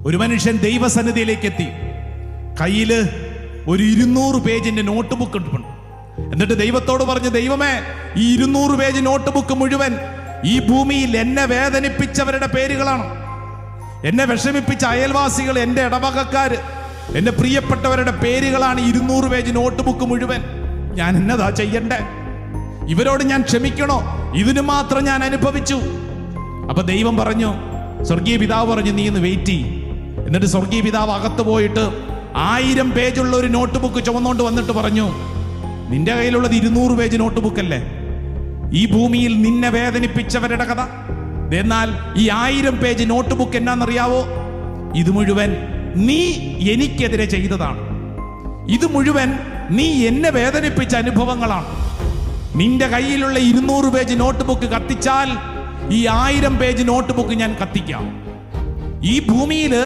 ഒരു മനുഷ്യൻ ദൈവസന്നിധിയിലേക്ക് എത്തി. കയ്യില് ഒരു 200 പേജിന്റെ നോട്ട് ബുക്ക് ഉണ്ട്. എന്നിട്ട് ദൈവത്തോട് പറഞ്ഞു, ദൈവമേ, ഈ 200 പേജ് നോട്ട് ബുക്ക് മുഴുവൻ ഈ ഭൂമിയിൽ എന്നെ വേദനിപ്പിച്ചവരുടെ പേരുകളാണ്. എന്നെ വിഷമിപ്പിച്ച അയൽവാസികൾ, എൻ്റെ ഇടവകക്കാര്, എൻ്റെ പ്രിയപ്പെട്ടവരുടെ പേരുകളാണ് 200 പേജ് നോട്ട് ബുക്ക് മുഴുവൻ. ഞാൻ എന്നതാ ചെയ്യണ്ടേ? ഇവരോട് ഞാൻ ക്ഷമിക്കണോ? ഇതിന് മാത്രം ഞാൻ അനുഭവിച്ചു. അപ്പൊ ദൈവം പറഞ്ഞു, സ്വർഗീയ പിതാവ് പറഞ്ഞു, നീ ഒന്ന് വെയിറ്റ് ചെയ്യ്. എന്നിട്ട് സ്വർഗീയ പിതാവ് അകത്ത് പോയിട്ട് 1000 പേജുള്ള ഒരു നോട്ട് ബുക്ക് ചുമന്നുകൊണ്ട് വന്നിട്ട് പറഞ്ഞു, നിന്റെ കയ്യിലുള്ളത് 200 പേജ് നോട്ട് ബുക്കല്ലേ? ഈ ഭൂമിയിൽ നിന്നെ വേദനിപ്പിച്ചവരുടെ കഥ. എന്നാൽ ഈ 1000 പേജ് നോട്ട് ബുക്ക് എന്നാന്നറിയാവോ? ഇത് മുഴുവൻ നീ എനിക്കെതിരെ ചെയ്തതാണ്. ഇത് മുഴുവൻ നീ എന്നെ വേദനിപ്പിച്ച അനുഭവങ്ങളാണ്. നിന്റെ കയ്യിലുള്ള 200 പേജ് നോട്ട് ബുക്ക് കത്തിച്ചാൽ ഈ 1000 പേജ് നോട്ട് ബുക്ക് ഞാൻ കത്തിക്കാം. ഈ ഭൂമിയിൽ